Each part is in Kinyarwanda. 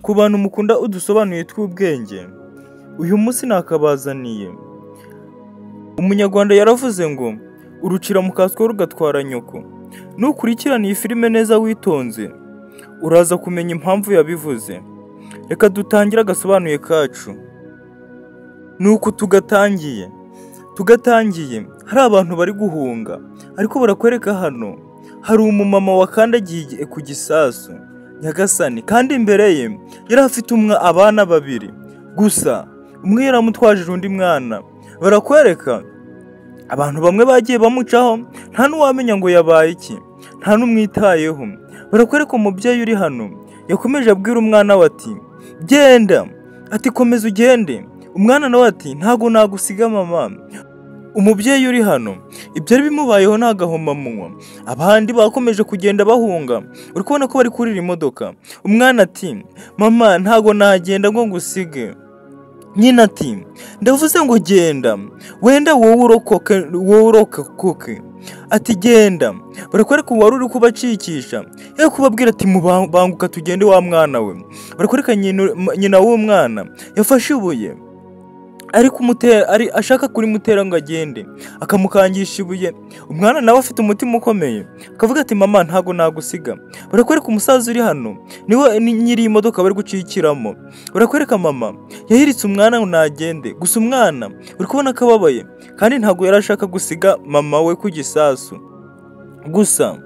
Ku bantu mukunda udusobanuye tw'ubwenge, uyu munsi nakabazaniye. Umunyarwanda yaravuze ngo urucira mu kaswa rugatwara nyoko. Nukurikirana iyi filime neza witonze, uraza kumenya impamvu yabivuze. Reka dutangire agasobanuye kacu. Nuko tugatangiye hari abantu bari guhunga, ariko barakwereka hano hari umumama wakandagiye ku gisasu nyagasani, kandi imbere ye yari afite abana babiri gusa, umwe yaramutwaje undi mwana. Barakwereka abantu bamwe bagiye bamucaho, nta n'uwamenya ngo yabaye iki, nta n'umwitayeho. Barakwereka umubyeyi uri hano yakomeje abwira umwana we ati genda, ati komeza ugende. Umwana nawe ati ntago nagusiga mama. Umubyeyi uri hano ibyo ari bimubayeho n'agahomamunwa. Abandi bakomeje kugenda bahunga, uri kubona ko bari kurira imodoka. Umwana ati mama ntago nagenda ngo ngusige. Nyina ati ndavuze ngo genda, wenda wowe urokoke. Ati genda. Barakwereka uwari uri kubacikisha yo kubabwira ati banguka tugende wa mwana we. Barakwereka nyina w'uwo mwana yafashe ibuye ari ashaka kurimutera ngo agende, akamukangisha ibuye. Umwana nawe afite umutima ukomeye akavuga ati mama ntago nagusiga. Barakwereka umusaza uri hano niwe nyiri imodoka bari gucikiramo. Barakwereka mama yahiritse umwana ngo nagende, gusa umwana uri kubona ko ababaye kandi ntago yari ashaka gusiga mama we ku gisasu. Gusa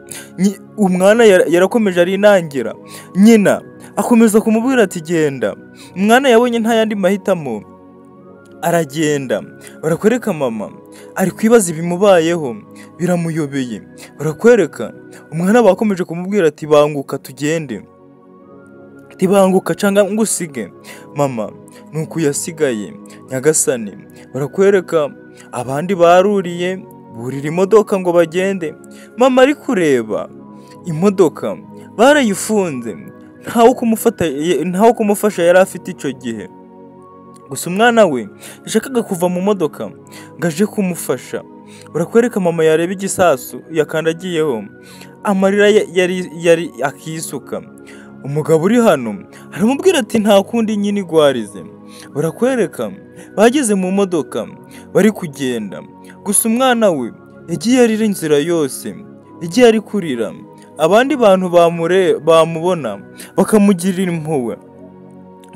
umwana yarakomeje arinangira, nyina akomeza kumubwira ati genda. Umwana yabonye nta yandi mahitamo aragenda. Barakwereka mama ari kwibaza ibimubayeho, biramuyobeye. Barakwereka umwana bakomeje kumubwira ati banguka tugende, ati banguka cyangwa ngusige. Mama nuko yasigaye nyagasani. Barakwereka abandi baruriye burira imodoka ngo bagende. Mama ari kureba imodoka barayifunze, ntawo kumufasha yari afite icyo gihe. Gusa umwana we yashakaga kuva mu modoka ngo aje kumufasha. Barakwereka mama yareba igisasu yakandagiyeho, amarira yari akisuka. Umugabo uri hano aramubwira ati nta kundi nyine igwarize. Barakwereka bageze mu modoka bari kugenda, gusa umwana we yagiye arira inzira yose, yagiye ari kurira. Abandi bantu bamubona bakamugirira impuhwe,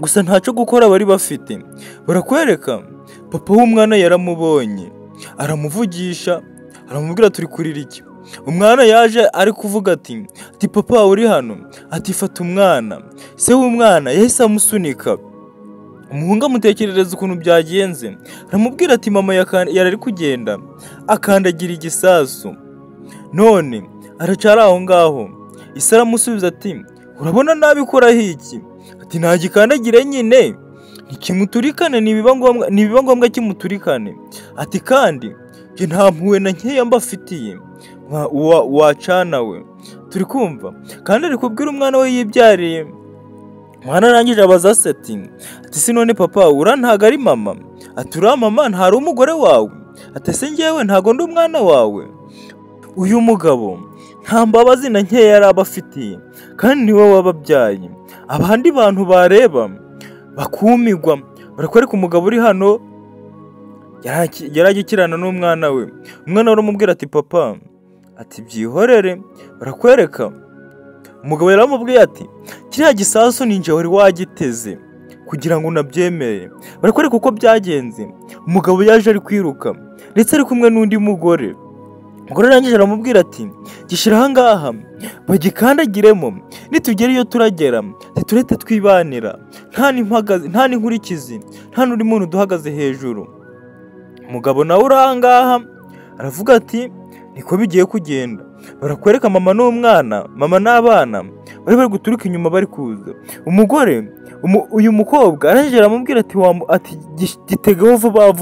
gusa ntacyo gukora bari bafite. Barakwereka papa w'umwana yaramubonye, aramuvugisha, aramubwira turi kurira iki. Umwana yaje ari kuvuga ati papa uri hano, ati fata umwana. Se w'umwana yahise amusunika. Umuhungu amutekerereza ukuntu byagenze, aramubwira ati mama yari ari kugenda akandagira igisasu, none aracara aho ngaho. Ise aramusubiza ati urabona nabikoraho iki? Ati ntagikandagire nyine ntikimuturikane, nibiba ngombwa kimuturikane. Ati kandi njye nta mpuhwe na nkeya mbafitiye wacana we. Turi kumva kandi ari kubwira umwana we yibyariye. Mwana arangije abaza se ati si none papa ura ntago ari mama? Ati ura mama ntari umugore wawe? Ati se njyewe ntago ndi umwana wawe? Uyu mugabo nta mbabazi na nkeya yari abafitiye, kandi niwe wababyaye. Abandi bantu bareba bakumigwa. Barakwereka umugabo uri hano yaragikirana n'umwana we. Umwana aramubwira ati papa, ati byihorere. Barakwereka umugabo yaramubwiye ati kiriya gisasu ninjye wari wagiteze kugira ngo unabyemere. Barakwereka uko byagenze. Umugabo yaje ari kwiruka ndetse ari kumwe n'undi mugore. Umugore arangije aramubwira ati gishyira aha ngaha bagikandagiremo, nitugera iyo turagera turete twibanira, nta n'inkurikizi, nta n'undi muntu duhagaze hejuru. Umugabo nawe uri aha ngaha aravuga ati niko bigiye kugenda. Barakwereka mama n'umwana, mama n'abana bari guturuka inyuma bari kuza. Umugore uyu mukobwa arangije aramubwira ati gitegeho vuba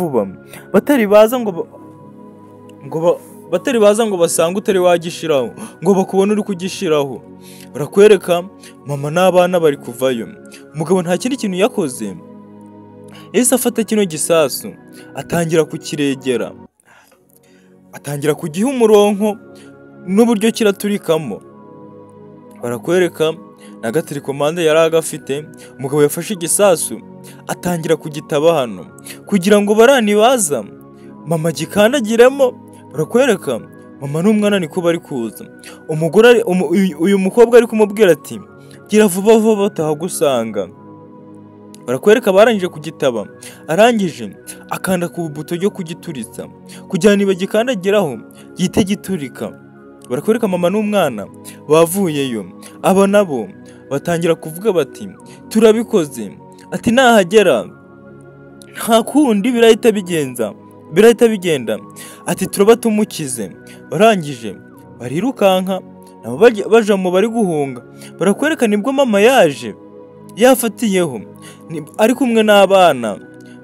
batari baza ngo basange utari wagishiraho, ngo bakubone uri kugishiraho. Barakwereka mama n'abana bari kuvayo. Umugabo nta kindi kintu yakoze, yahise afata kino gisasu atangira kukiregera, atangira kugiha umuronko n'uburyo kiraturikamo. Barakwereka n'agaterikomande yari agafite. Umugabo yafashe igisasu atangira kugitaba hano kugira ngo baranibaza mama gikandagiremo. Barakwereka mama n'umwana niko bari kuza. Umugore uyu mukobwa ari kumubwira ati gira vuba vuba batahagusanga. Barakwereka barangije kugitaba, arangije akanda ku buto ryo kugituritsa kugira niba gikandagiraho gihite giturika. Barakwereka mama n'umwana bavuyeyo, aba nabo batangira kuvuga bati turabikoze, ati nahagera nta kundi birahita bigenda, ati turaba tumukize. Barangije barirukanka nabo baja mu bari guhunga. Barakwereka nibwo mama yaje yafatiyeho ari kumwe n'abana,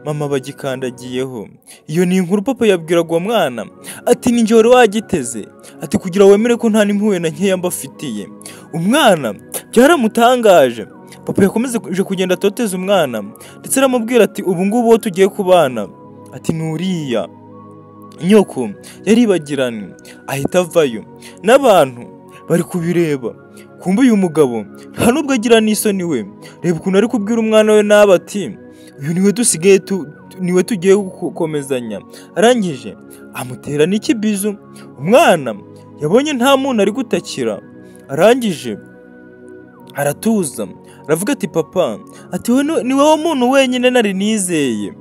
mama bagikandagiyeho. Iyo ni inkuru papa yabwiraga uwo mwana ati ni njye wagiteze, ati kugira wemere ko nta n'impuhwe na nkeya mbafitiye. Umwana byaramutangaje. Papa yakomeje kugenda atoteza umwana ndetse aramubwira ati ubu ngubu uwo tugiye kubana ati nuriya. Nyoko yaribagiranye ahita avayo n'abantu bari kubireba. Kumbe uyu mugabo nta nubwo agira n'isoni we. Reba ukuntu ari kubwira umwana we nabi ati uyu niwe tugiye gukomezanya. Arangije amutera n'ikibizu. Umwana yabonye nta muntu ari gutakira, arangije aratuza aravuga ati papa, ati ni wowe muntu wenyine nari nizeye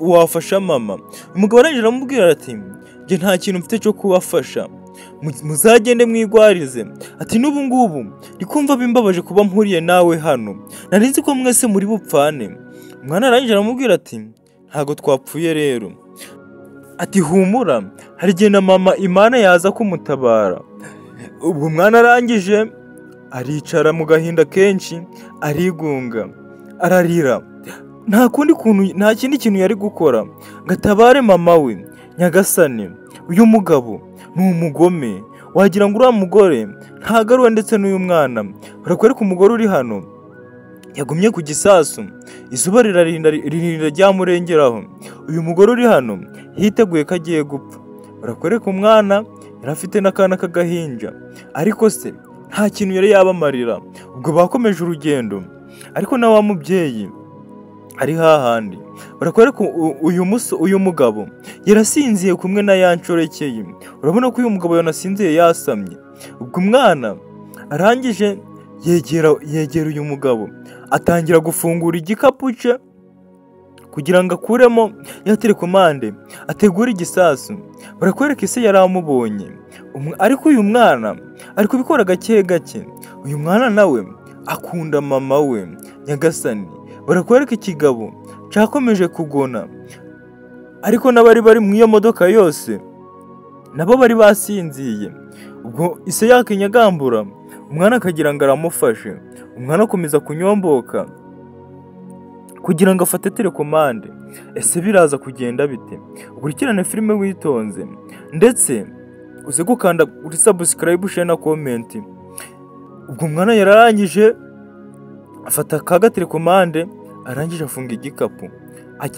wafasha mama. Umugabo arangije aramubwira ati njye nta kintu mfite cyo kubafasha, muzagende mwigwarize. Ati n'ubu ngubu ndikumva bimbabaje kuba mpuriye nawe hano, nari nzi ko mwese muri bupfane. Umwana arangije aramubwira ati ntago twapfuye rero, ati humura hari igihe na mama Imana yaza kumutabara. Ubwo umwana arangije aricara mu gahinda kenshi, arigunga, ararira. Nta kindi kintu yari gukora ngo atabare mama we. Nyagasani, uyu mugabo ni umugome, wagira ngo uriya mugore ntagaruwe ndetse n'uyu mwana. Barakwereka umugore uri hano yagumye ku gisasu, izuba rirarinda ryamurengeraho. Uyu mugore uri hano yiteguye ko agiye gupfa. Barakwereka umwana yari afite n'akana k'agahinja, ariko se nta kintu yari yabamarira. Ubwo bakomeje urugendo, ariko na wa mubyeyi ari hahandi. Barakwereka uyu mugabo yarasinziye kumwe na ya nshoreke. Urabona ko uyu mugabo yanasinziye yasamye. Ubwo umwana arangije yegera uyu mugabo, atangira gufungura igikapu cye kugira ngo akuremo ya telekomande ategure igisasu. Barakwereka ise yari amubonye, ariko uyu mwana ari kubikora gake gake. Uyu mwana nawe akunda mama we. Nyagasani, barakwereka ikigabo cyakomeje kugona, ariko n'abari bari mu iyo modoka yose nabo bari basinziye. Ubwo ise yakinyagambura, umwana akagira ngo aramufashe. Umwana akomeza kunyomboka kugira ngo afate telekomande. Ese biraza kugenda bite? Ukurikirane filime witonze ndetse uze gukanda kuri subscribe, share na comment. Ubwo umwana yararangije afata kaga telekomande, arangije afunga igikapu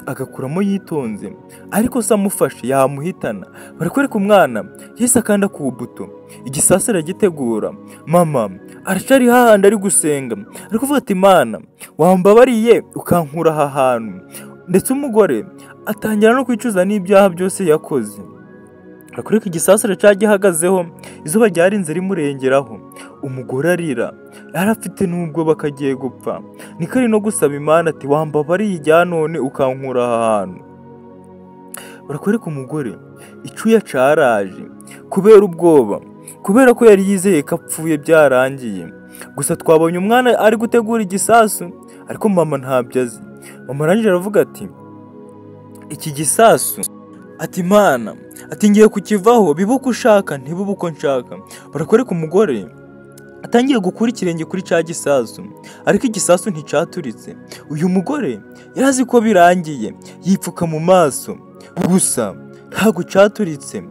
agakuramo yitonze, ariko se amufashe yamuhitana. Barakwereka umwana yese akanda ku buto, igisasa aragitegura. Mama aracari hahandi ari gusenga, ari kuvuga ati Mana wambabariye ukankura aha hantu. Ndetse umugore atangira no kwicuza n'ibyaha byose yakoze. Barakwereka igisasa aracagihagazeho, izuba ryarinze rimurengeraho. Umugore arira, yarafite n'ubwo bakagiye gupfa. Niko ari no gusaba Imana ati wambabariye ijya none ukankura aha hantu. Barakwereka umugore icuya caraje kubera ubwoba, kubera ko yari yizeye ko apfuye byarangiye. Gusa twabonye umwana ari gutegura igisasu, ariko mama ntabyo azi. Mama arangije aravuga ati iki gisasu, ati Mana, ati ngiye kukivaho, bibe uko ushaka ntibibe uko nshaka. Barakwereka umugore atangiye gukura ikirenge kuri cya gisasu, ariko igisasu nticaturitse. Uyu mugore yarazi ko birangiye, yipfuka mu maso, gusa ntabwo caturitse.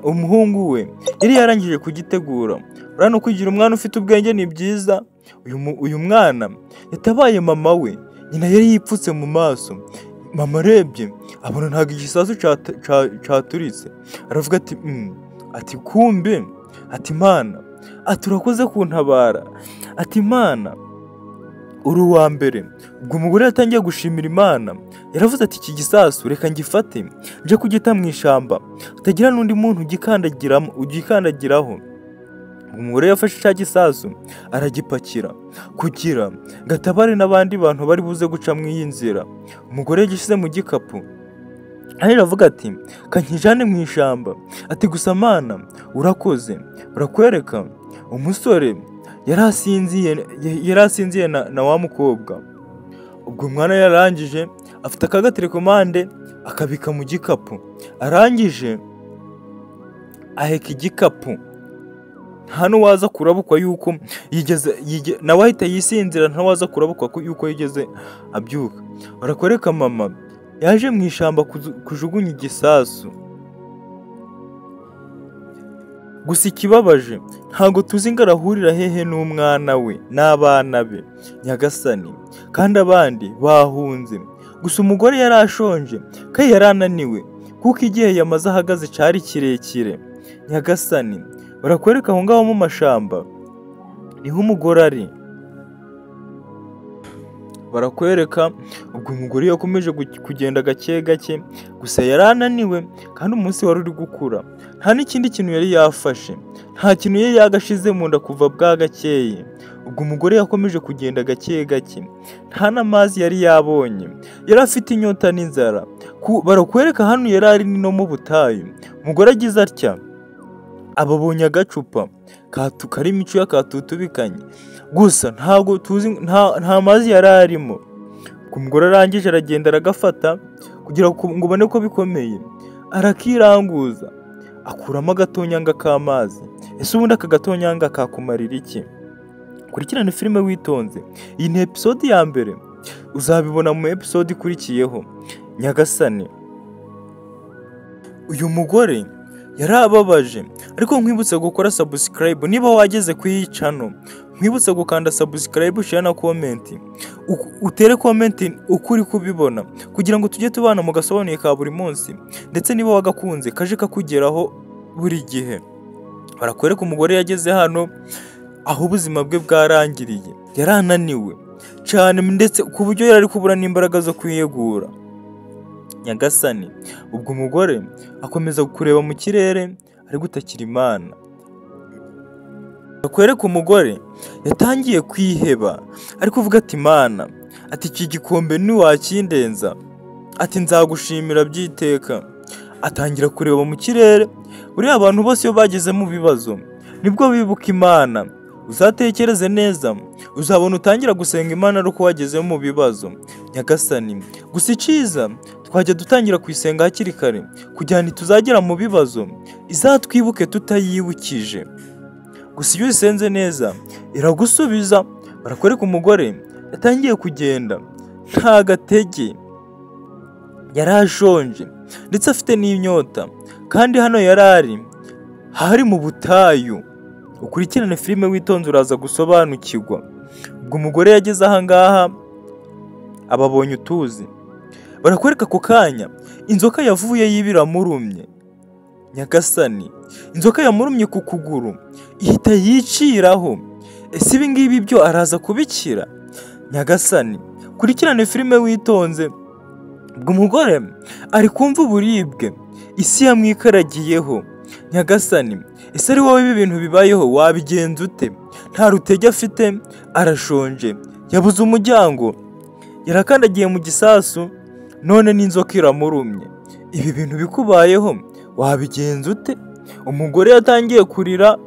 Umuhungu we yari yarangije kugitegura. Urano kugira umwana ufite ubwenge ni byiza. Uyu mwana yatabaye mama we, nyina yari yipfutse mu maso. Mama arebye abona ntabwo igisasu caturitse, aravuga ati ati kumbe, ati Mana ati urakoze kuntabara, ati Imana uri uwa mbere. Ubwo umugore yatangiye gushimira Imana, yaravuze ati iki gisasu reka ngifate nje kugita mu ishyamba hatagira n'undi muntu ugikandagiraho. Umugore yafashe cya gisasu aragipakira kugira ngo atabare n'abandi bantu bari buze guca mu iyi nzira. Umugore yagishyize mu gikapu aravuga ati kankijane mu ishyamba, ati gusa Mana urakoze. Barakwereka umusore yari asinziye na wa mukobwa. Ubwo umwana yarangije afite akagaterekomande akabika mu gikapu, arangije aheka igikapu. Nta n'uwaza kurabukwa yuko nawe ahita yisinzira, nta waza kurabukwa yuko yigeze abyuka. Barakwereka mama yaje mu ishyamba kujugunya igisasu. Gusa ikibabaje ntabwo tuzi ngo arahurira hehe n'umwana we n'abana be Nyagasani, kandi abandi bahunze. Gusa umugore yari ashonje kandi yari ananiwe kuko igihe yamaze ahagaze cyari kirekire. Nyagasani, barakwereka aho ngaho mu mashamba niho umugore ari. Barakwereka ubwo umugore yakomeje kugenda gake gake, gusa yari ananiwe kandi umunsi wari uri gukura. Nta n'ikindi kintu yari yafashe, nta kintu yari yagashize mu nda kuva bwa gakeye. Ubwo umugore yakomeje kugenda gake gake, nta n'amazi yari yabonye, yari afite inyota n'inzara. Barakwereka hano yari ari no mu butayu. Umugore agize atya ababonye agacupa karimo icyuya katutubikanye, gusa ntabwo tuzi, nta mazi yari arimo. Umugore arangije aragenda aragafata kugira ngo ubone ko bikomeye, arakiranguza akuramo agatonyanga k'amazi. Ese ubundi aka gatonyanga kakumarira iki? Kurikirana filime witonze. Iyi ni episode ya mbere, uzabibona mu episode ikurikiyeho. Nyagasani, uyu mugore yarababaje, ariko nkwibutse gukora subscribe niba wageze ku iyi channel. Nkwibutse gukanda subscribe, share na comment, utere comment uko uri kubibona kugira ngo tujye tubana mu gasobanuye ka buri munsi, ndetse niba wagakunze kaje kakugeraho buri gihe. Barakwereka umugore yageze hano aho ubuzima bwe bwarangiriye, yarananiwe cyane ndetse ku buryo yari kubura n'imbaraga zo kwiyegura. Nyagasani, ubwo umugore akomeza kureba mu kirere ari gutakira Imana. Barakwereka umugore yatangiye kwiheba, ari kuvuga ati Imana, ati iki gikombe ntiwakindenza, ati nzagushimira byiteka. Atangira kureba mu kirere. Buriya abantu bose iyo bageze mu bibazo nibwo bibuka Imana. Uzatekereze neza, uzabona utangira gusenga Imana ari uko wageze mu bibazo. Nyagasani, gusa iciza twajya dutangira kuyisenga hakiri kare kugira ngo tuzagera mu bibazo izatwibuke tutayibukije. Gusa iyo uyisenze neza iragusubiza. Barakwereka umugore yatangiye kugenda nta gatege, yari ashonje ndetse afite n'inyota, kandi hano yari hari mu butayu. Ukurikirane filime witonze uraza gusobanukirwa. Ubwo umugore yageze aha ngaha ababonye utuzi. Barakwereka ako kanya inzoka yavuye yibiramurumye. Nyagasani, inzoka yamurumye ku kuguru ihita yiciraho. Ese ibi ngibi byo araza kubikira? Nyagasani, kurikirane filime witonze. Ubwo umugore ari kumva uburibwe, isi yamwikaragiyeho. Nyagasani, ese ari wowe ibi bintu bibayeho wabigenza ute? Nta rutege afite, arashonje, yabuze umuryango, yarakandagiye mu gisasu, none n'inzoka iramurumye. Ibi bintu bikubayeho wabigenza ute? Umugore yatangiye kurira,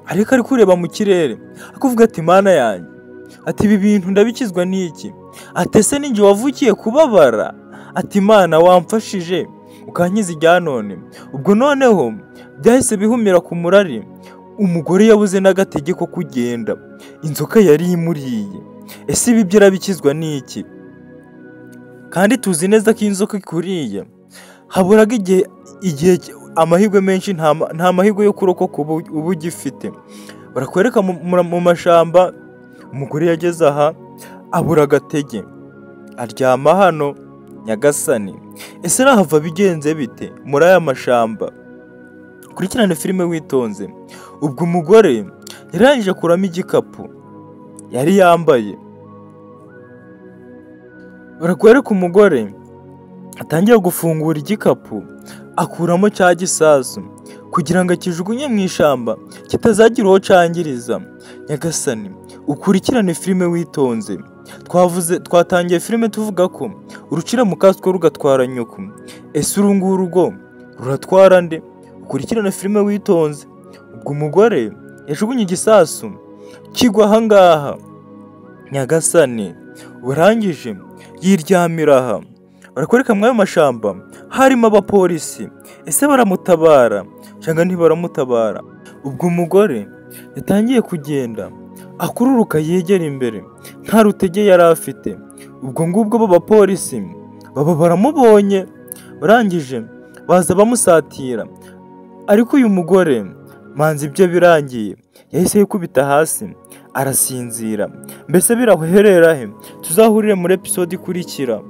ariko ari kureba mu kirere akuvuga ati Mana yanjye, ati ibi bintu ndabikizwa n'iki? Ati ese ninjye wavukiye kubabara? Ati Mana wamfashije ukankiza ijya none. Ubwo noneho byahise bihumira ku murari. Umugore yabuze n'agatege ko kugenda, inzoka yari imuriye. Ese ibi byo arabikizwa n'iki? Kandi tuzi neza ko inzoka ikuriye haburaga igihe amahirwe menshi, nta mahirwe yo kurokoka uba ugifite. Barakwereka mu mashamba. Umugore yageze aha abura agatege, aryama hano. Nyagasani, ese nahava bigenze bite muri aya mashamba? Kurikirane filime witonze. ubwo umugore yarangije akuramo igikapu yari yambaye. Barakwereka umugore atangira gufungura igikapu akuramo cya gisasu kugira ngo akijugunye mu ishyamba kitazagira uwo cangiriza. Nyagasani, ukurikirane filime witonze. Twatangiye filime tuvuga ko urucira mu kaswe rugatwara nyoko. Ese uru nguru rwo ruratwara nde? Ukurikirane filime witonze. Ubwo umugore yajugunye igisasu kigwa aha ngaha. Nyagasani, urangije yiryamira aha. Barakwereka muri ayo mashamba harimo abapolisi. Ese baramutabara cyangwa ntibaramutabara? Ubwo umugore yatangiye kugenda akururuka yegera imbere, nta rutege yari afite. Ubwo ngubwo abo bapolisi baba baramubonye, barangije baza bamusatira. Ariko uyu mugore manzi ibyo birangiye yahise yikubita hasi arasinzira. Mbese biraherera he? Tuzahurire muri episode ikurikira.